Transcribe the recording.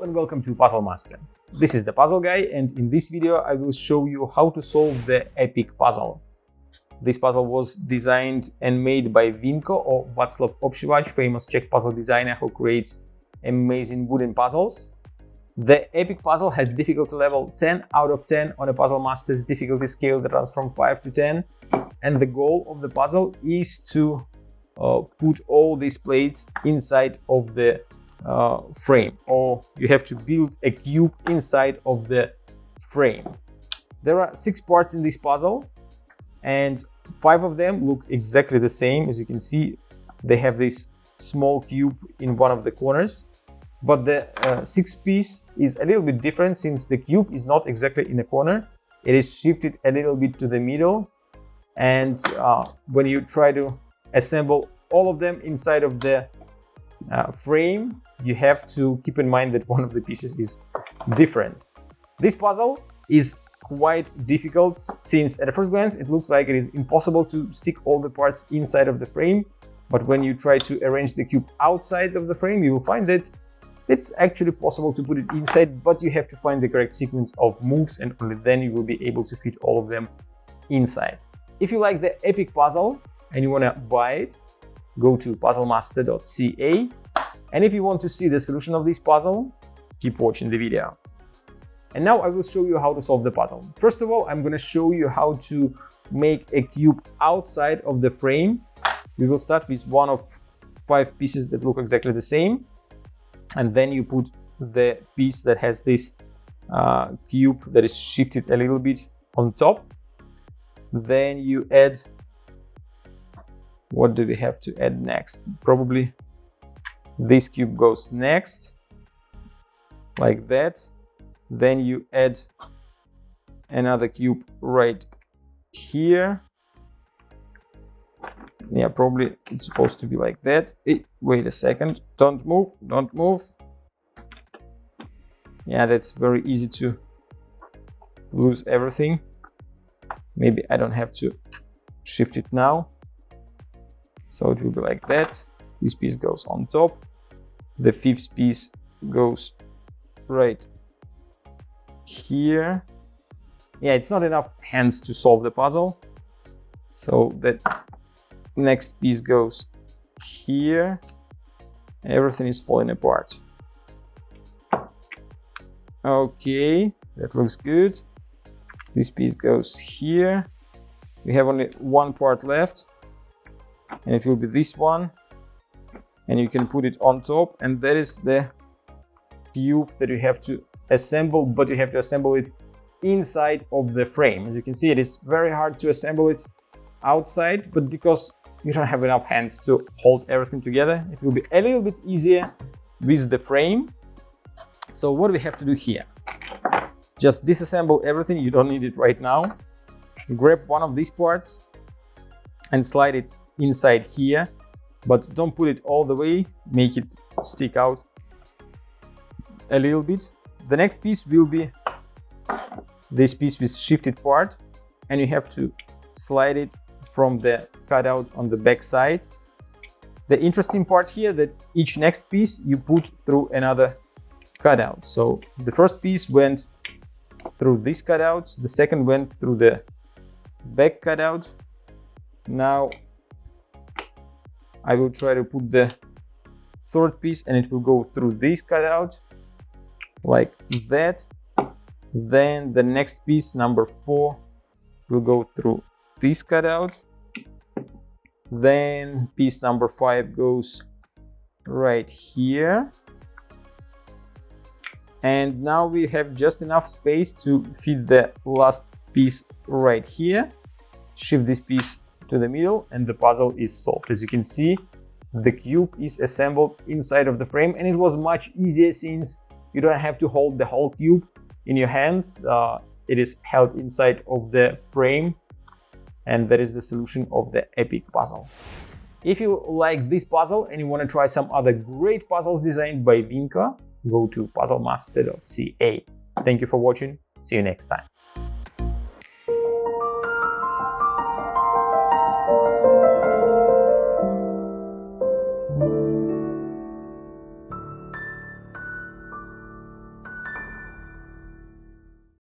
and welcome to Puzzle Master. This is the Puzzle Guy, and in this video I will show you how to solve the epic puzzle. This puzzle was designed and made by Vinko, or Václav Obshivač, famous Czech puzzle designer who creates amazing wooden puzzles. The epic puzzle has difficulty level 10 out of 10 on a Puzzle Master's difficulty scale that runs from 5 to 10. And the goal of the puzzle is to put all these plates inside of the frame, or you have to build a cube inside of the frame. There are 6 parts in this puzzle, and 5 of them look exactly the same. As you can see, they have this small cube in one of the corners, but the 6th piece is a little bit different since the cube is not exactly in the corner. It is shifted a little bit to the middle, and when you try to assemble all of them inside of the frame, you have to keep in mind that one of the pieces is different. This puzzle is quite difficult since at a first glance it looks like it is impossible to stick all the parts inside of the frame, but when you try to arrange the cube outside of the frame, you will find that it's actually possible to put it inside, but you have to find the correct sequence of moves, and only then you will be able to fit all of them inside. If you like the epic puzzle and you want to buy it, go to puzzlemaster.ca. And if you want to see the solution of this puzzle, keep watching the video. And now I will show you how to solve the puzzle. First of all, I'm going to show you how to make a cube outside of the frame. We will start with one of 5 pieces that look exactly the same. And then you put the piece that has this cube that is shifted a little bit on top. Then you add, what do we have to add next? Probably this cube goes next, like that. Then you add another cube right here. Yeah, probably it's supposed to be like that. Wait a second, don't move, don't move. Yeah, that's very easy to lose everything. Maybe I don't have to shift it now. So it will be like that. This piece goes on top. The 5th piece goes right here. Yeah, it's not enough hands to solve the puzzle. So that next piece goes here. Everything is falling apart. Okay, that looks good. This piece goes here. We have only one part left, and it will be this one. And you can put it on top, and that is the cube that you have to assemble, but you have to assemble it inside of the frame. As you can see, it is very hard to assemble it outside, but because you don't have enough hands to hold everything together, it will be a little bit easier with the frame. So what do we have to do here? Just disassemble everything. You don't need it right now. Grab one of these parts and slide it inside here, but don't put it all the way. Make it stick out a little bit. The next piece will be this piece with shifted part, and you have to slide it from the cutout on the back side. The interesting part here that each next piece you put through another cutout. So the first piece went through this cutout, the second went through the back cutout. Now I will try to put the 3rd piece, and it will go through this cutout like that. Then the next piece, number 4, will go through this cutout. Then piece number 5 goes right here. And now we have just enough space to fit the last piece right here. Shift this piece to the middle, and the puzzle is solved. As you can see, the cube is assembled inside of the frame, and it was much easier since you don't have to hold the whole cube in your hands. It is held inside of the frame, and that is the solution of the epic puzzle. If you like this puzzle and you want to try some other great puzzles designed by Vinko, go to puzzlemaster.ca. Thank you for watching. See you next time.